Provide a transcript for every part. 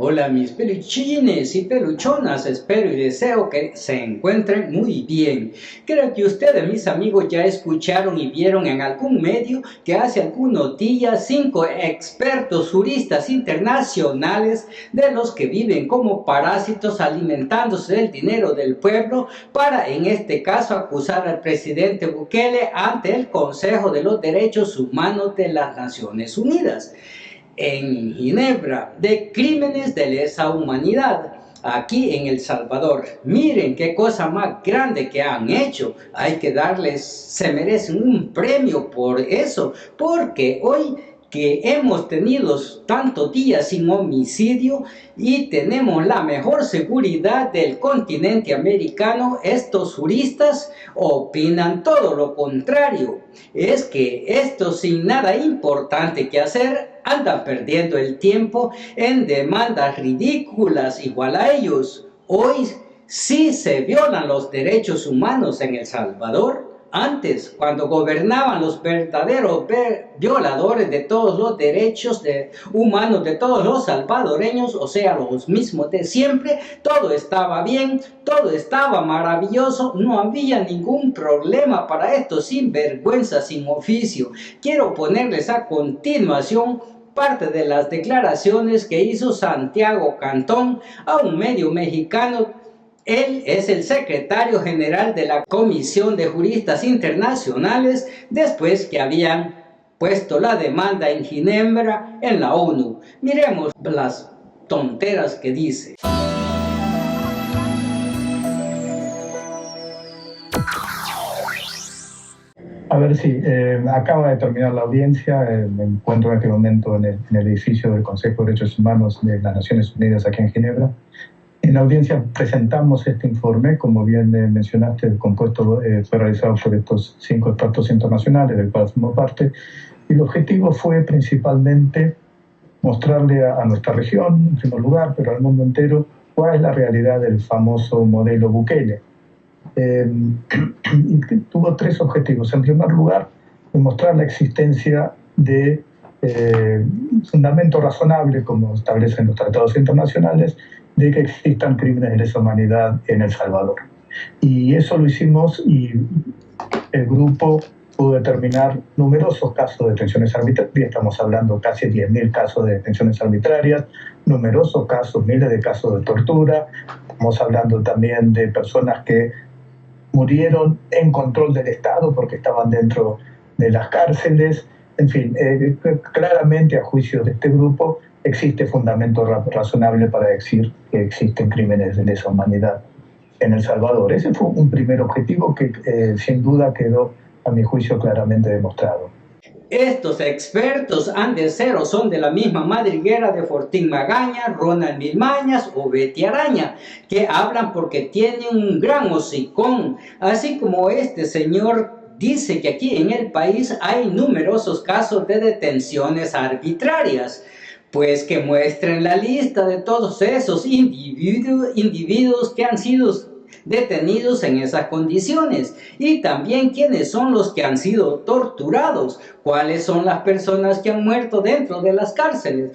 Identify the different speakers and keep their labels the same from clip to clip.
Speaker 1: Hola mis peluchines y peluchonas, espero y deseo que se encuentren muy bien. Creo que ustedes, mis amigos, ya escucharon y vieron en algún medio que hace algunos días 5 expertos juristas internacionales de los que viven como parásitos alimentándose del dinero del pueblo para, en este caso, acusar al presidente Bukele ante el Consejo de los Derechos Humanos de las Naciones Unidas en Ginebra de crímenes de lesa humanidad aquí en El Salvador. Miren qué cosa más grande que han hecho. Hay que darles, se merecen un premio por eso, porque hoy que hemos tenido tantos días sin homicidio y tenemos la mejor seguridad del continente americano, estos juristas opinan todo lo contrario. Es que estos, sin nada importante que hacer, andan perdiendo el tiempo en demandas ridículas igual a ellos. Hoy sí se violan los derechos humanos en El Salvador. Antes, cuando gobernaban los verdaderos violadores de todos los derechos humanos de todos los salvadoreños, o sea, los mismos de siempre, todo estaba bien, todo estaba maravilloso, no había ningún problema para estos sinvergüenzas sin oficio. Quiero ponerles a continuación parte de las declaraciones que hizo Santiago Cantón a un medio mexicano. Él es el secretario general de la Comisión de Juristas Internacionales después que habían puesto la demanda en Ginebra en la ONU. Miremos las tonteras que dice.
Speaker 2: A ver, sí, acaba de terminar la audiencia. Me encuentro en este momento en el edificio del Consejo de Derechos Humanos de las Naciones Unidas aquí en Ginebra. En la audiencia presentamos este informe, como bien mencionaste, el compuesto fue realizado por estos 5 expertos internacionales, del cual formó parte, y el objetivo fue principalmente mostrarle a nuestra región, en primer lugar, pero al mundo entero, cuál es la realidad del famoso modelo Bukele. Y tuvo 3 objetivos. En primer lugar, demostrar la existencia de fundamento razonable, como establecen los tratados internacionales, de que existan crímenes de lesa humanidad en El Salvador. Y eso lo hicimos y el grupo pudo determinar numerosos casos de detenciones arbitrarias. Estamos hablando casi 10.000 casos de detenciones arbitrarias, numerosos casos, miles de casos de tortura. Estamos hablando también de personas que murieron en control del Estado porque estaban dentro de las cárceles. En fin, claramente a juicio de este grupo existe fundamento razonable para decir que existen crímenes de lesa humanidad en El Salvador. Ese fue un primer objetivo que sin duda quedó, a mi juicio, claramente demostrado.
Speaker 1: Estos expertos han de ser o son de la misma madriguera de Fortín Magaña, Ronald Milmañas o Betty Araña, que hablan porque tienen un gran hocicón, así como este señor dice que aquí en el país hay numerosos casos de detenciones arbitrarias. Pues que muestren la lista de todos esos individuos que han sido detenidos en esas condiciones y también quiénes son los que han sido torturados, cuáles son las personas que han muerto dentro de las cárceles.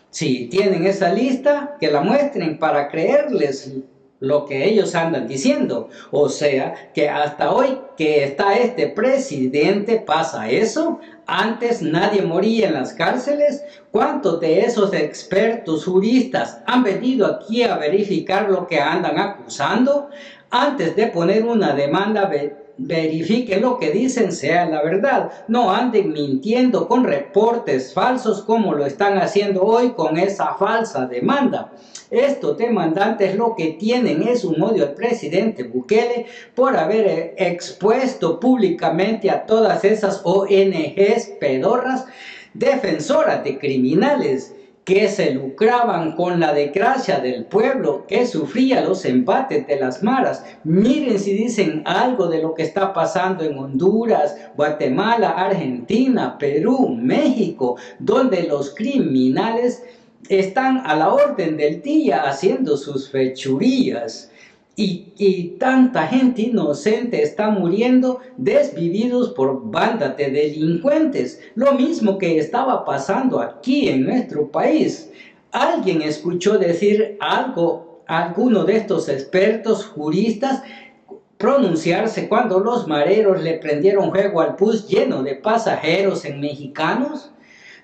Speaker 1: Si tienen esa lista, que la muestren para creerles lo que ellos andan diciendo. O sea, que hasta hoy que está este presidente pasa eso. Antes nadie moría en las cárceles. ¿Cuántos de esos expertos juristas han venido aquí a verificar lo que andan acusando? Antes de poner una demanda, verifiquen lo que dicen sea la verdad. No anden mintiendo con reportes falsos como lo están haciendo hoy con esa falsa demanda. Estos demandantes lo que tienen es un odio al presidente Bukele por haber expuesto públicamente a todas esas ONGs pedorras defensoras de criminales que se lucraban con la desgracia del pueblo que sufría los embates de las maras. Miren si dicen algo de lo que está pasando en Honduras, Guatemala, Argentina, Perú, México, donde los criminales están a la orden del día haciendo sus fechurías. Y tanta gente inocente está muriendo desvividos por bandas de delincuentes. Lo mismo que estaba pasando aquí en nuestro país. ¿Alguien escuchó decir algo, alguno de estos expertos juristas pronunciarse cuando los mareros le prendieron fuego al bus lleno de pasajeros en mexicanos?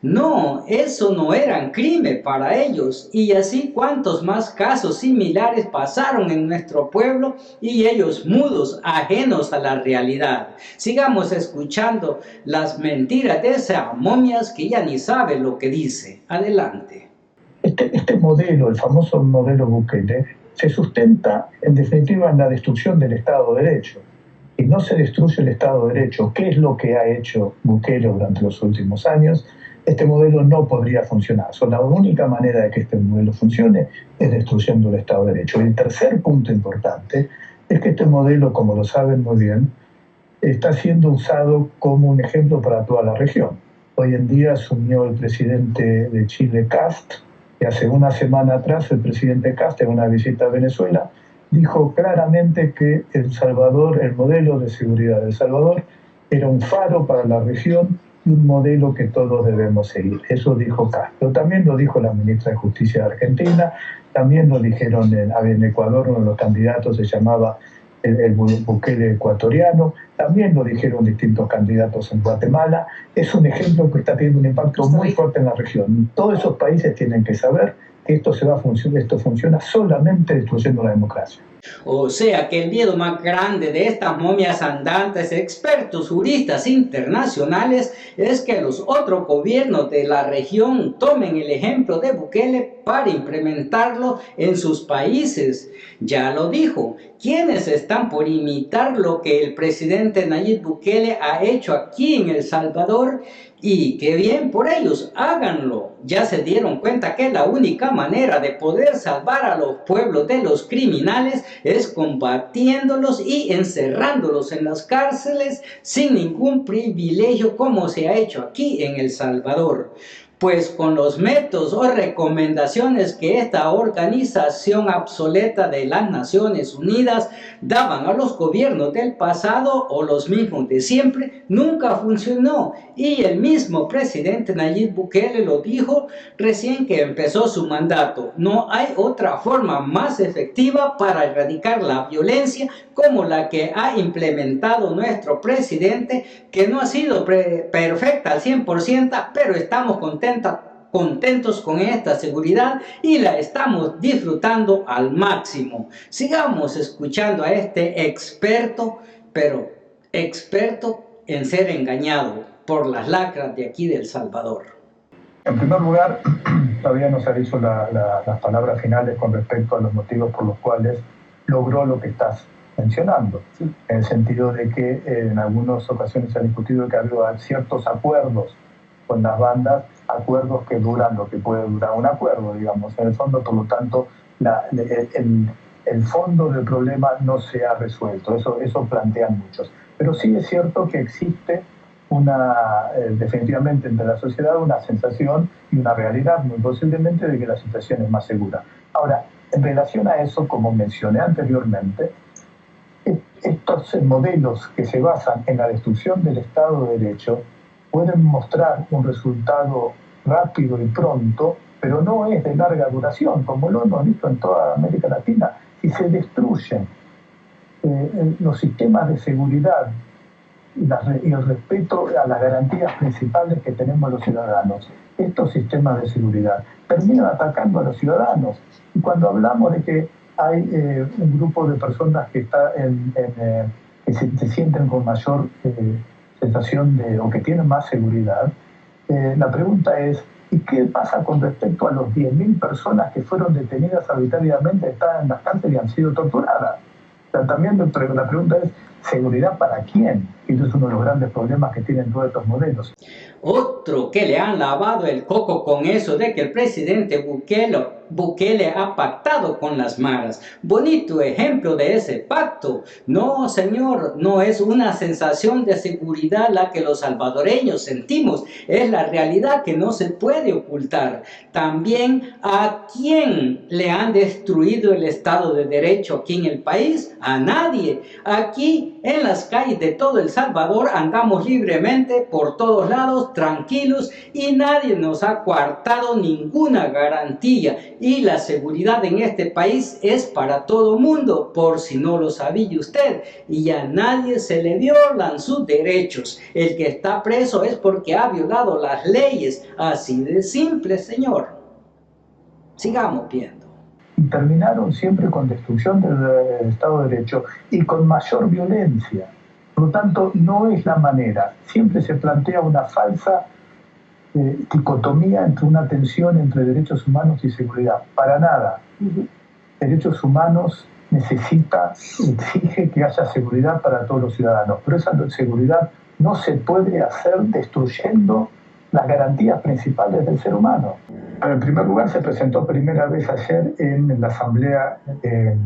Speaker 1: No, eso no era un crimen para ellos, y así cuantos más casos similares pasaron en nuestro pueblo y ellos mudos, ajenos a la realidad. Sigamos escuchando las mentiras de esas momias que ya ni sabe lo que dice. Adelante.
Speaker 2: Este modelo, el famoso modelo Bukele, se sustenta en definitiva en la destrucción del Estado de Derecho. Y no se destruye el Estado de Derecho, ¿qué es lo que ha hecho Bukele durante los últimos años? Este modelo no podría funcionar. La única manera de que este modelo funcione es destruyendo el Estado de Derecho. Y el tercer punto importante es que este modelo, como lo saben muy bien, está siendo usado como un ejemplo para toda la región. Hoy en día asumió el presidente de Chile, Kast, y hace una semana atrás el presidente Kast, en una visita a Venezuela, dijo claramente que El Salvador, el modelo de seguridad de El Salvador, era un faro para la región y un modelo que todos debemos seguir. Eso dijo Castro. También lo dijo la ministra de Justicia de Argentina, también lo dijeron en Ecuador, uno de los candidatos se llamaba el Bukele ecuatoriano, también lo dijeron distintos candidatos en Guatemala. Es un ejemplo que está teniendo un impacto muy fuerte en la región. Todos esos países tienen que saber que esto funciona solamente destruyendo la democracia.
Speaker 1: O sea que el miedo más grande de estas momias andantes, expertos juristas internacionales, es que los otros gobiernos de la región tomen el ejemplo de Bukele para implementarlo en sus países. Ya lo dijo, ¿quiénes están por imitar lo que el presidente Nayib Bukele ha hecho aquí en El Salvador? Y qué bien por ellos, háganlo. Ya se dieron cuenta que la única manera de poder salvar a los pueblos de los criminales es combatiéndolos y encerrándolos en las cárceles sin ningún privilegio como se ha hecho aquí en El Salvador. Pues con los métodos o recomendaciones que esta organización obsoleta de las Naciones Unidas daban a los gobiernos del pasado o los mismos de siempre, nunca funcionó. Y el mismo presidente Nayib Bukele lo dijo recién que empezó su mandato. No hay otra forma más efectiva para erradicar la violencia como la que ha implementado nuestro presidente, que no ha sido perfecta al 100%, pero estamos contentos con esta seguridad y la estamos disfrutando al máximo. Sigamos escuchando a este experto, pero experto en ser engañado por las lacras de aquí de El Salvador.
Speaker 2: En primer lugar, todavía no se ha dicho las palabras finales con respecto a los motivos por los cuales logró lo que estás mencionando, ¿sí? En el sentido de que en algunas ocasiones se ha discutido que ha habido ciertos acuerdos con las bandas, acuerdos que duran lo que puede durar un acuerdo, digamos. En el fondo, por lo tanto, el fondo del problema no se ha resuelto, eso plantean muchos. Pero sí es cierto que existe definitivamente entre la sociedad una sensación y una realidad muy posiblemente de que la situación es más segura. Ahora, en relación a eso, como mencioné anteriormente, estos modelos que se basan en la destrucción del Estado de Derecho pueden mostrar un resultado rápido y pronto, pero no es de larga duración, como lo hemos visto en toda América Latina. Si se destruyen los sistemas de seguridad y el respeto a las garantías principales que tenemos los ciudadanos, estos sistemas de seguridad terminan atacando a los ciudadanos. Y cuando hablamos de que hay un grupo de personas que se sienten con mayor sensación o que tienen más seguridad, la pregunta es, ¿y qué pasa con respecto a los 10.000 personas que fueron detenidas arbitrariamente, están en las cárceles y han sido torturadas? O sea, también la pregunta es, ¿seguridad para quién? Y eso es uno de los grandes problemas que tienen todos estos modelos.
Speaker 1: Otro que le han lavado el coco con eso de que el presidente Bukele Bukele ha pactado con las maras. Bonito ejemplo de ese pacto. No, señor, no es una sensación de seguridad la que los salvadoreños sentimos. Es la realidad que no se puede ocultar. También, ¿a quién le han destruido el Estado de Derecho aquí en el país? A nadie. Aquí en las calles de todo El Salvador andamos libremente por todos lados, tranquilos, y nadie nos ha coartado ninguna garantía. Y la seguridad en este país es para todo mundo, por si no lo sabía usted, y a nadie se le violan sus derechos. El que está preso es porque ha violado las leyes, así de simple, señor. Sigamos viendo.
Speaker 2: Terminaron siempre con destrucción del Estado de Derecho y con mayor violencia. Por lo tanto, no es la manera. Siempre se plantea una falsa dicotomía entre una tensión entre derechos humanos y seguridad. Para nada. Derechos humanos exige que haya seguridad para todos los ciudadanos, pero esa seguridad no se puede hacer destruyendo las garantías principales del ser humano. En primer lugar, se presentó primera vez ayer en la Asamblea, en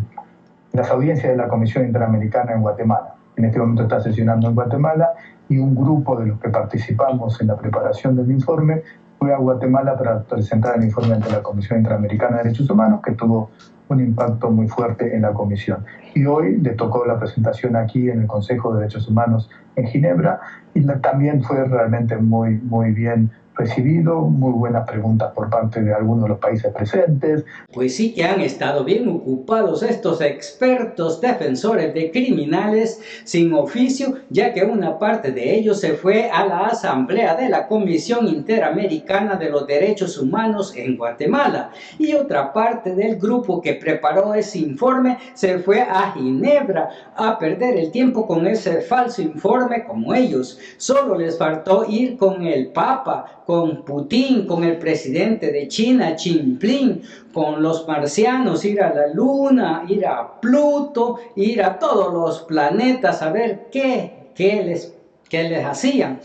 Speaker 2: las audiencias de la Comisión Interamericana en Guatemala. En este momento está sesionando en Guatemala y un grupo de los que participamos en la preparación del informe fue a Guatemala para presentar el informe ante la Comisión Interamericana de Derechos Humanos, que tuvo un impacto muy fuerte en la comisión. Y hoy le tocó la presentación aquí en el Consejo de Derechos Humanos en Ginebra y también fue realmente muy bien recibido, muy buenas preguntas por parte de algunos de los países presentes.
Speaker 1: Pues sí que han estado bien ocupados estos expertos defensores de criminales sin oficio, ya que una parte de ellos se fue a la asamblea de la Comisión Interamericana de los Derechos Humanos en Guatemala, y otra parte del grupo que preparó ese informe se fue a Ginebra a perder el tiempo con ese falso informe como ellos. Solo les faltó ir con el Papa, con Putin, con el presidente de China, Xi Jinping, con los marcianos, ir a la Luna, ir a Pluto, ir a todos los planetas a ver qué les hacían.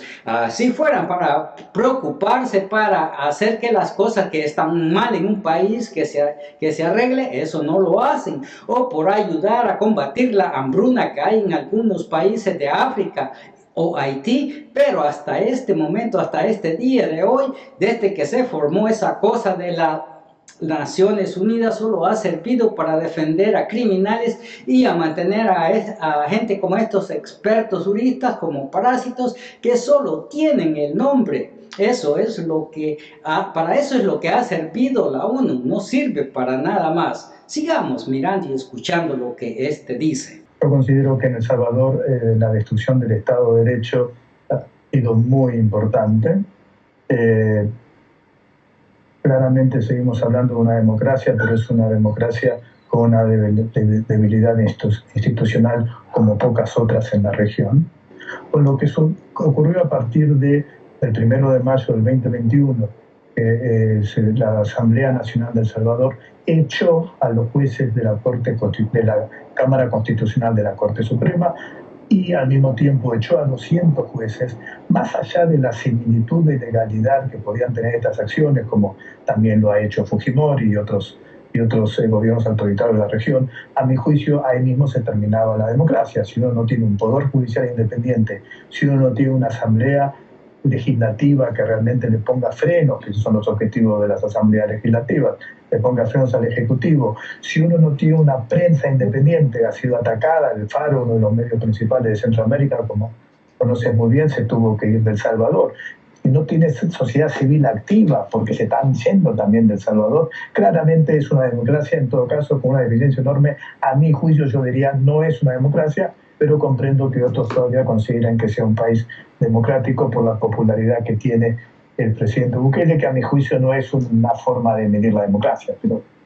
Speaker 1: Si fueran para preocuparse, para hacer que las cosas que están mal en un país que se arregle, eso no lo hacen. O por ayudar a combatir la hambruna que hay en algunos países de África o Haití, pero hasta este momento, hasta este día de hoy, desde que se formó esa cosa de las Naciones Unidas, solo ha servido para defender a criminales y a mantener a gente como estos expertos juristas como parásitos que solo tienen el nombre. Eso es para eso es lo que ha servido la ONU, no sirve para nada más. Sigamos mirando y escuchando lo que dice.
Speaker 2: Yo considero que en El Salvador la destrucción del Estado de Derecho ha sido muy importante. Claramente seguimos hablando de una democracia, pero es una democracia con una debilidad institucional como pocas otras en la región. Con lo que ocurrió a partir del 1 de mayo del 2021, la Asamblea Nacional de El Salvador echó a los jueces de la Cámara Constitucional de la Corte Suprema y al mismo tiempo echó a 200 jueces, más allá de la similitud de legalidad que podían tener estas acciones, como también lo ha hecho Fujimori y otros gobiernos autoritarios de la región. A mi juicio, ahí mismo se terminaba la democracia. Si uno no tiene un poder judicial independiente, si uno no tiene una asamblea legislativa que realmente le ponga frenos, que esos son los objetivos de las asambleas legislativas, le ponga frenos al Ejecutivo, si uno no tiene una prensa independiente, ha sido atacada, el Faro, uno de los medios principales de Centroamérica, como conoces muy bien, se tuvo que ir de El Salvador, y no tiene sociedad civil activa, porque se están yendo también de El Salvador, claramente es una democracia, en todo caso, con una deficiencia enorme. A mi juicio, yo diría, no es una democracia, pero comprendo que otros todavía consideran que sea un país democrático por la popularidad que tiene el presidente Bukele, que a mi juicio no es una forma de medir la democracia,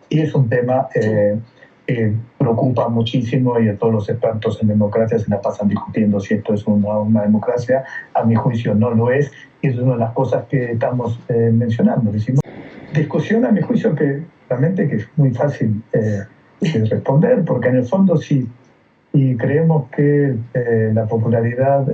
Speaker 2: y es un tema que preocupa muchísimo, y todos los expertos en democracia se la pasan discutiendo si esto es una democracia. A mi juicio no lo es, y es una de las cosas que estamos mencionando. Discusión, a mi juicio, que realmente que es muy fácil responder, porque en el fondo sí. Y creemos que la popularidad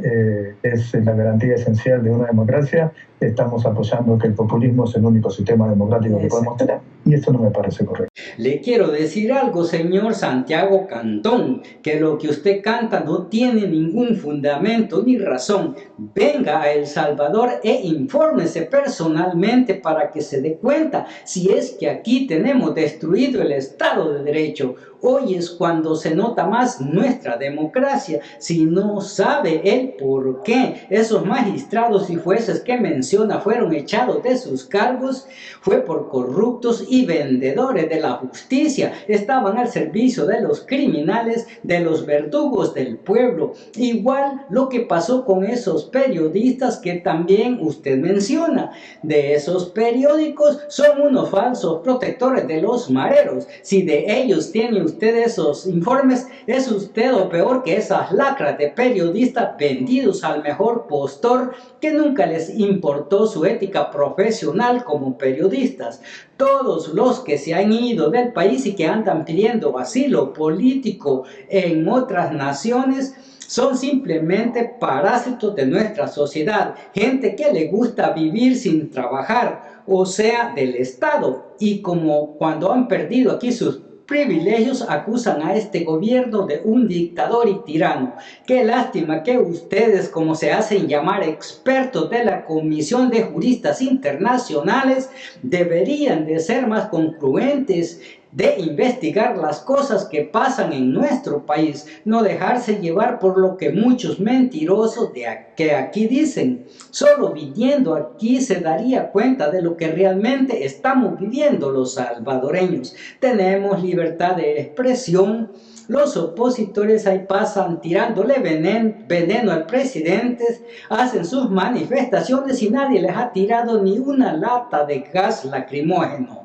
Speaker 2: es la garantía esencial de una democracia. Estamos apoyando que el populismo es el único sistema democrático que podemos tener. y eso no me parece correcto.
Speaker 1: Le quiero decir algo, señor Santiago Cantón, que lo que usted canta no tiene ningún fundamento ni razón. Venga a El Salvador e infórmese personalmente para que se dé cuenta si es que aquí tenemos destruido el Estado de Derecho. Hoy es cuando se nota más nuestra democracia. Si no sabe el por qué esos magistrados y jueces que menciona fueron echados de sus cargos, fue por corruptos y vendedores de la justicia. Estaban al servicio de los criminales, de los verdugos del pueblo. Igual lo que pasó con esos periodistas que también usted menciona. De esos periódicos son unos falsos protectores de los mareros. Si de ellos tiene usted esos informes, es usted o peor que esas lacras de periodistas vendidos al mejor postor que nunca les importó su ética profesional como periodistas. Todos los que se han ido del país y que andan pidiendo asilo político en otras naciones son simplemente parásitos de nuestra sociedad, gente que le gusta vivir sin trabajar, o sea, del Estado, y como cuando han perdido aquí sus privilegios acusan a este gobierno de un dictador y tirano. Qué lástima que ustedes, como se hacen llamar expertos de la Comisión de Juristas Internacionales, deberían de ser más congruentes, de investigar las cosas que pasan en nuestro país, no dejarse llevar por lo que muchos mentirosos que aquí dicen. Solo viviendo aquí se daría cuenta de lo que realmente estamos viviendo los salvadoreños. Tenemos libertad de expresión. Los opositores ahí pasan tirándole veneno al presidente, hacen sus manifestaciones y nadie les ha tirado ni una lata de gas lacrimógeno.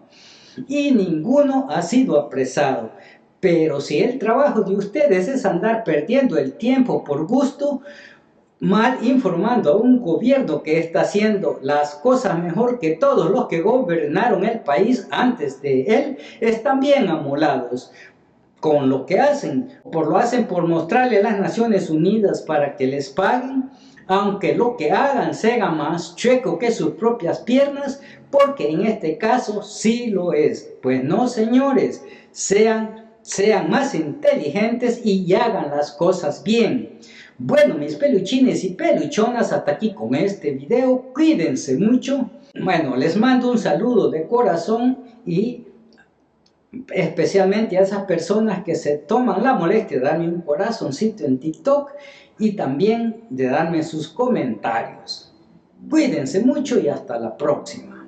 Speaker 1: Y ninguno ha sido apresado. Pero si el trabajo de ustedes es andar perdiendo el tiempo por gusto, mal informando a un gobierno que está haciendo las cosas mejor que todos los que gobernaron el país antes de él, están bien amolados con lo que hacen. Lo hacen por mostrarle a las Naciones Unidas para que les paguen, aunque lo que hagan sea más chueco que sus propias piernas, porque en este caso sí lo es. Pues no, señores, sean más inteligentes y hagan las cosas bien. Bueno, mis peluchines y peluchonas, hasta aquí con este video. Cuídense mucho. Bueno, les mando un saludo de corazón y especialmente a esas personas que se toman la molestia de darme un corazoncito en TikTok y también de darme sus comentarios. Cuídense mucho y hasta la próxima.